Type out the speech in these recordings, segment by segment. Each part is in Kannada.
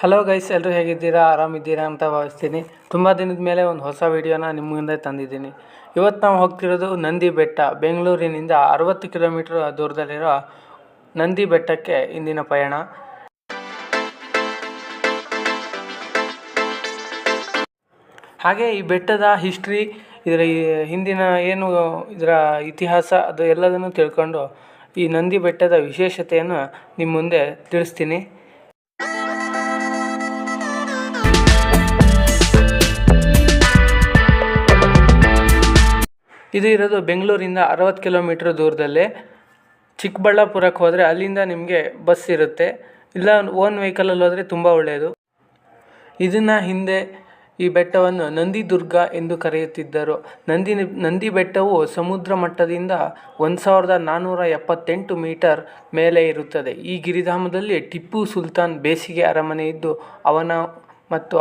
ಹಲೋ ಗೈಸ್, ಎಲ್ಲರೂ ಹೇಗಿದ್ದೀರಾ? ಆರಾಮಿದ್ದೀರಾ ಅಂತ ಭಾವಿಸ್ತೀನಿ. ತುಂಬ ದಿನದ ಮೇಲೆ ಒಂದು ಹೊಸ ವಿಡಿಯೋನ ನಿಮ್ಮ ಮುಂದೆ ತಂದಿದ್ದೀನಿ. ಇವತ್ತು ನಾವು ಹೋಗ್ತಿರೋದು ನಂದಿ ಬೆಟ್ಟ. ಬೆಂಗಳೂರಿನಿಂದ 60 ಕಿಲೋಮೀಟರ್ ದೂರದಲ್ಲಿರೋ ನಂದಿ ಬೆಟ್ಟಕ್ಕೆ ಇಂದಿನ ಪಯಣ. ಹಾಗೆ ಈ ಬೆಟ್ಟದ ಹಿಸ್ಟ್ರಿ, ಇದರ ಹಿಂದಿನ ಏನು ಇದರ ಇತಿಹಾಸ, ಅದು ಎಲ್ಲದನ್ನು ತಿಳ್ಕೊಂಡು ಈ ನಂದಿ ಬೆಟ್ಟದ ವಿಶೇಷತೆಯನ್ನು ನಿಮ್ಮ ಮುಂದೆ ತಿಳಿಸ್ತೀನಿ. ಇದು ಇರೋದು ಬೆಂಗಳೂರಿಂದ 60 ಕಿಲೋಮೀಟ್ರ್ ದೂರದಲ್ಲೇ. ಚಿಕ್ಕಬಳ್ಳಾಪುರಕ್ಕೆ ಹೋದರೆ ಅಲ್ಲಿಂದ ನಿಮಗೆ ಬಸ್ ಇರುತ್ತೆ, ಇಲ್ಲ ಓನ್ ವೆಹಿಕಲಲ್ಲಿ ಹೋದರೆ ತುಂಬ ಒಳ್ಳೆಯದು. ಇದನ್ನು ಹಿಂದೆ ಈ ಬೆಟ್ಟವನ್ನು ನಂದಿದುರ್ಗ ಎಂದು ಕರೆಯುತ್ತಿದ್ದರು. ನಂದಿ ಬೆಟ್ಟವು ಸಮುದ್ರ ಮಟ್ಟದಿಂದ 1478 ಮೀಟರ್ ಮೇಲೆ ಇರುತ್ತದೆ. ಈ ಗಿರಿಧಾಮದಲ್ಲಿ ಟಿಪ್ಪು ಸುಲ್ತಾನ್ ಬೇಸಿಗೆ ಅರಮನೆ ಇದ್ದು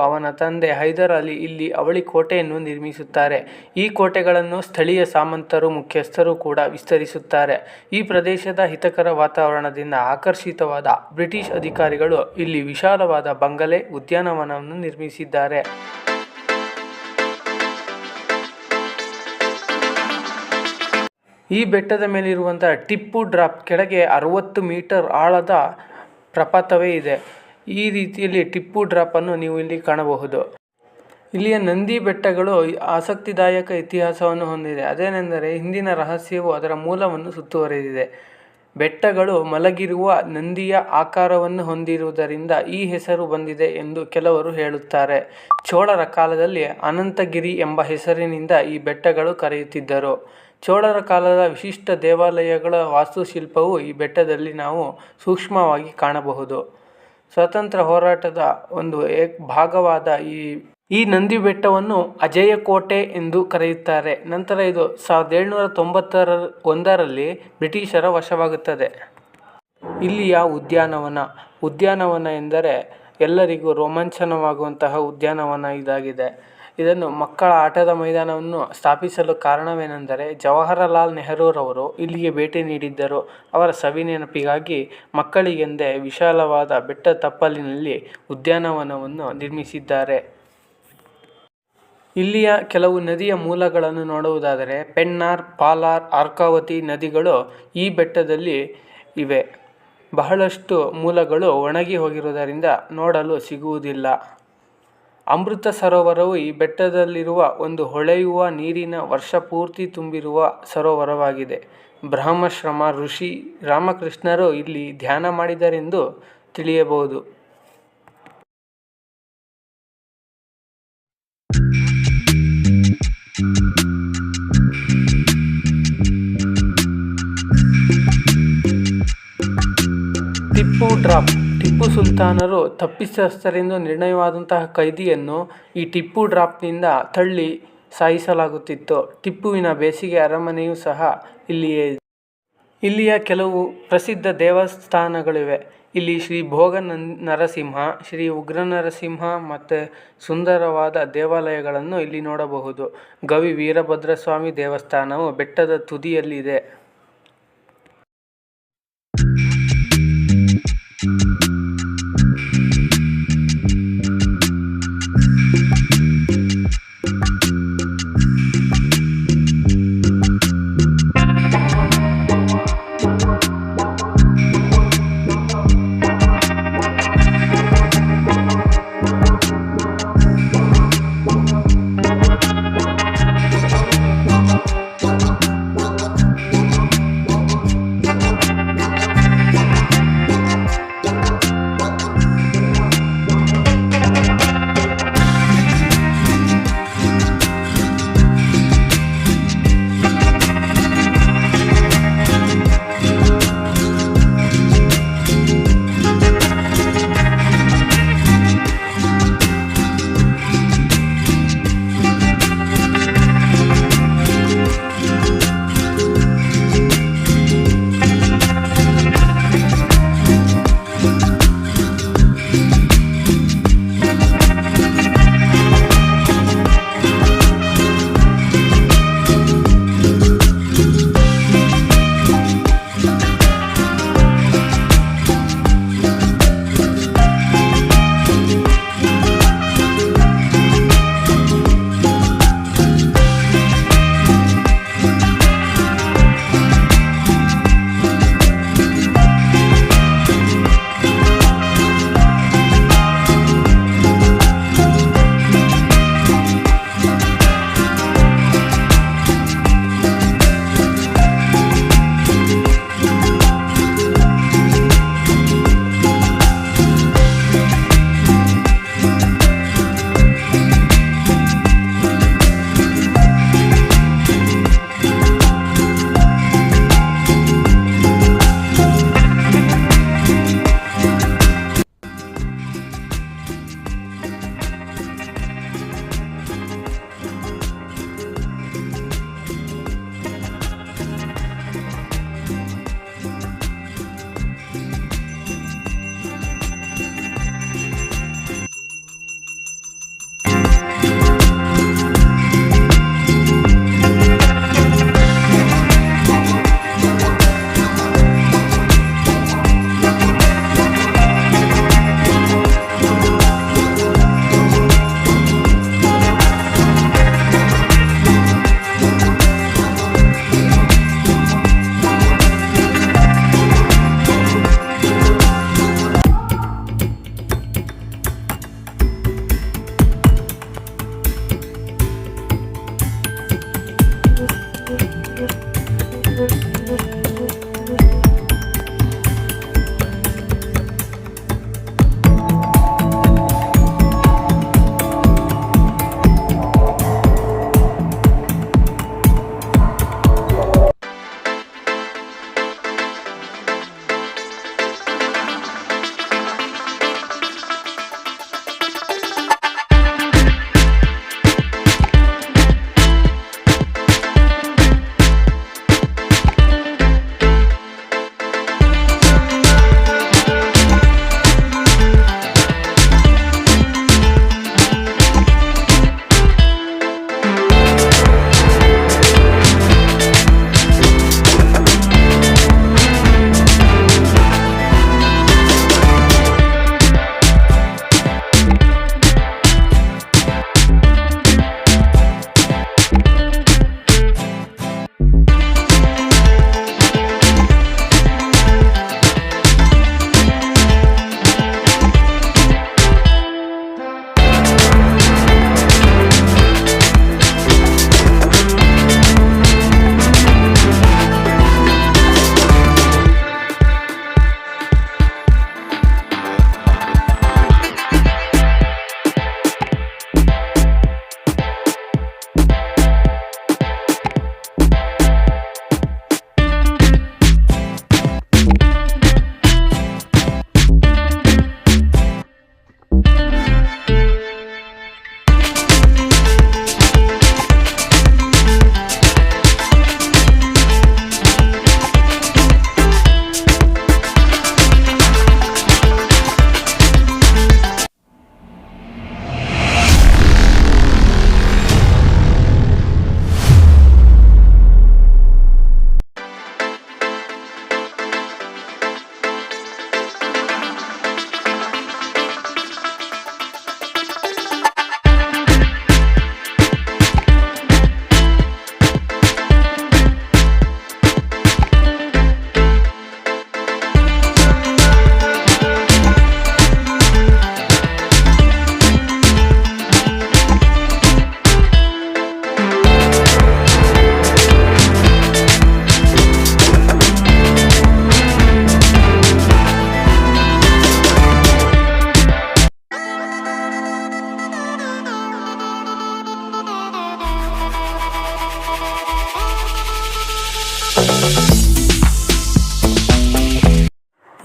ಅವನ ತಂದೆ ಹೈದರ್ ಅಲಿ ಇಲ್ಲಿ ಅವಳಿ ಕೋಟೆಯನ್ನು ನಿರ್ಮಿಸುತ್ತಾರೆ. ಈ ಕೋಟೆಗಳನ್ನು ಸ್ಥಳೀಯ ಸಾಮಂತರು, ಮುಖ್ಯಸ್ಥರು ಕೂಡ ವಿಸ್ತರಿಸುತ್ತಾರೆ. ಈ ಪ್ರದೇಶದ ಹಿತಕರ ವಾತಾವರಣದಿಂದ ಆಕರ್ಷಿತವಾದ ಬ್ರಿಟಿಷ್ ಅಧಿಕಾರಿಗಳು ಇಲ್ಲಿ ವಿಶಾಲವಾದ ಬಂಗಲೆ, ಉದ್ಯಾನವನವನ್ನು ನಿರ್ಮಿಸಿದ್ದಾರೆ. ಈ ಬೆಟ್ಟದ ಮೇಲಿರುವಂತಹ ಟಿಪ್ಪು ಡ್ರಾಪ್ ಕೆಳಗೆ 60 ಮೀಟರ್ ಆಳದ ಪ್ರಪಾತವೇ ಇದೆ. ಈ ರೀತಿಯಲ್ಲಿ ಟಿಪ್ಪು ಡ್ರಾಪನ್ನು ನೀವು ಇಲ್ಲಿ ಕಾಣಬಹುದು. ಇಲ್ಲಿಯ ನಂದಿ ಬೆಟ್ಟಗಳು ಆಸಕ್ತಿದಾಯಕ ಇತಿಹಾಸವನ್ನು ಹೊಂದಿದೆ. ಅದೇನೆಂದರೆ, ಹಿಂದಿನ ರಹಸ್ಯವು ಅದರ ಮೂಲವನ್ನು ಸುತ್ತುವರೆದಿದೆ. ಬೆಟ್ಟಗಳು ಮಲಗಿರುವ ನಂದಿಯ ಆಕಾರವನ್ನು ಹೊಂದಿರುವುದರಿಂದ ಈ ಹೆಸರು ಬಂದಿದೆ ಎಂದು ಕೆಲವರು ಹೇಳುತ್ತಾರೆ. ಚೋಳರ ಕಾಲದಲ್ಲಿ ಅನಂತಗಿರಿ ಎಂಬ ಹೆಸರಿನಿಂದ ಈ ಬೆಟ್ಟಗಳು ಕರೆಯುತ್ತಿದ್ದರು. ಚೋಳರ ಕಾಲದ ವಿಶಿಷ್ಟ ದೇವಾಲಯಗಳ ವಾಸ್ತುಶಿಲ್ಪವು ಈ ಬೆಟ್ಟದಲ್ಲಿ ನಾವು ಸೂಕ್ಷ್ಮವಾಗಿ ಕಾಣಬಹುದು. ಸ್ವಾತಂತ್ರ್ಯ ಹೋರಾಟದ ಒಂದು ಭಾಗವಾದ ಈ ನಂದಿ ಬೆಟ್ಟವನ್ನು ಅಜಯ ಕೋಟೆ ಎಂದು ಕರೆಯುತ್ತಾರೆ. ನಂತರ ಇದು 1791ರಲ್ಲಿ ಬ್ರಿಟಿಷರ ವಶವಾಗುತ್ತದೆ. ಇಲ್ಲಿಯ ಉದ್ಯಾನವನ ಎಂದರೆ ಎಲ್ಲರಿಗೂ ರೋಮಾಂಚನವಾಗುವಂತಹ ಉದ್ಯಾನವನ ಇದಾಗಿದೆ. ಇದನ್ನು ಮಕ್ಕಳ ಆಟದ ಮೈದಾನವನ್ನು ಸ್ಥಾಪಿಸಲು ಕಾರಣವೇನೆಂದರೆ, ಜವಾಹರಲಾಲ್ ನೆಹರೂರವರು ಇಲ್ಲಿಗೆ ಭೇಟಿ ನೀಡಿದ್ದರು. ಅವರ ಸವಿನೆನಪಿಗಾಗಿ ಮಕ್ಕಳಿಗೆಂದೇ ವಿಶಾಲವಾದ ಬೆಟ್ಟ ತಪ್ಪಲಿನಲ್ಲಿ ಉದ್ಯಾನವನವನ್ನು ನಿರ್ಮಿಸಿದ್ದಾರೆ. ಇಲ್ಲಿಯ ಕೆಲವು ನದಿಯ ಮೂಲಗಳನ್ನು ನೋಡುವುದಾದರೆ, ಪೆನ್ನಾರ್, ಪಾಲಾರ್, ಅರ್ಕಾವತಿ ನದಿಗಳು ಈ ಬೆಟ್ಟದಲ್ಲಿ ಇವೆ. ಬಹಳಷ್ಟು ಮೂಲಗಳು ಒಣಗಿ ಹೋಗಿರುವುದರಿಂದ ನೋಡಲು ಸಿಗುವುದಿಲ್ಲ. ಅಮೃತ ಸರೋವರವು ಈ ಬೆಟ್ಟದಲ್ಲಿರುವ ಒಂದು ಹೊಳೆಯುವ ನೀರಿನ ವರ್ಷಪೂರ್ತಿ ತುಂಬಿರುವ ಸರೋವರವಾಗಿದೆ. ಬ್ರಹ್ಮಶ್ರಮ ಋಷಿ ರಾಮಕೃಷ್ಣರು ಇಲ್ಲಿ ಧ್ಯಾನ ಮಾಡಿದರೆಂದು ತಿಳಿಯಬಹುದು. ಟಿಪ್ಪು ಸುಲ್ತಾನರು ತಪ್ಪಿತಸ್ಥರೆಂದು ನಿರ್ಣಯವಾದಂತಹ ಕೈದಿಯನ್ನು ಈ ಟಿಪ್ಪು ಡ್ರಾಪ್ನಿಂದ ತಳ್ಳಿ ಸಾಯಿಸಲಾಗುತ್ತಿತ್ತು. ಟಿಪ್ಪುವಿನ ಬೇಸಿಗೆ ಅರಮನೆಯೂ ಸಹ ಇಲ್ಲಿಯೇ ಇದೆ. ಇಲ್ಲಿಯ ಕೆಲವು ಪ್ರಸಿದ್ಧ ದೇವಸ್ಥಾನಗಳಿವೆ. ಇಲ್ಲಿ ಶ್ರೀ ಭೋಗ ನರಸಿಂಹ, ಶ್ರೀ ಉಗ್ರ ನರಸಿಂಹ ಮತ್ತು ಸುಂದರವಾದ ದೇವಾಲಯಗಳನ್ನು ಇಲ್ಲಿ ನೋಡಬಹುದು. ಗವಿ ವೀರಭದ್ರಸ್ವಾಮಿ ದೇವಸ್ಥಾನವು ಬೆಟ್ಟದ ತುದಿಯಲ್ಲಿದೆ.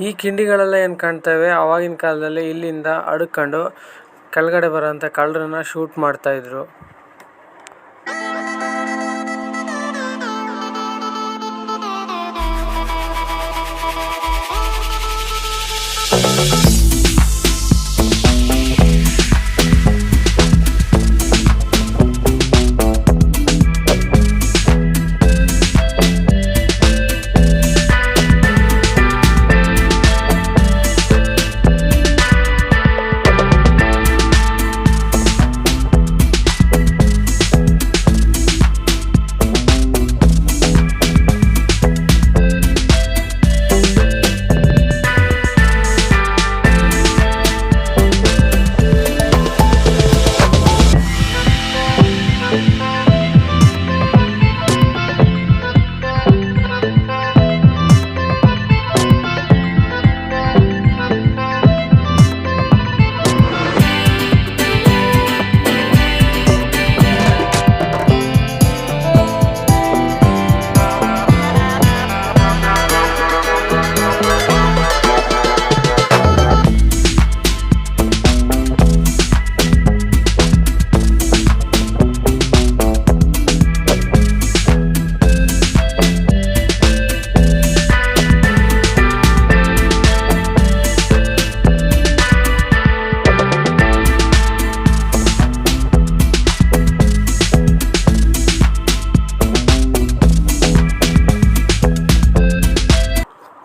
ಈ ಕಿಂಡಿಗಳೆಲ್ಲ ಏನು ಕಾಣ್ತವೆ ಆವಾಗಿನ ಕಾಲದಲ್ಲಿ ಇಲ್ಲಿಂದ ಅಡ್ಕೊಂಡು ಕೆಳಗಡೆ ಬರೋಂಥ ಕಳ್ಳರನ್ನ ಶೂಟ್ ಮಾಡ್ತಾಯಿದ್ರು.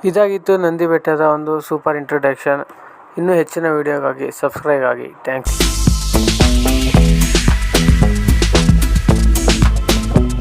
ಇದಾಗಿತ್ತು ನಂದಿ ಬೆಟ್ಟದ ಒಂದು ಸೂಪರ್ ಇಂಟ್ರೊಡಕ್ಷನ್. ಇನ್ನೂ ಹೆಚ್ಚಿನ ವಿಡಿಯೋಗಾಗಿ ಸಬ್ಸ್ಕ್ರೈಬ್ ಆಗಿ. ಥ್ಯಾಂಕ್ಸ್.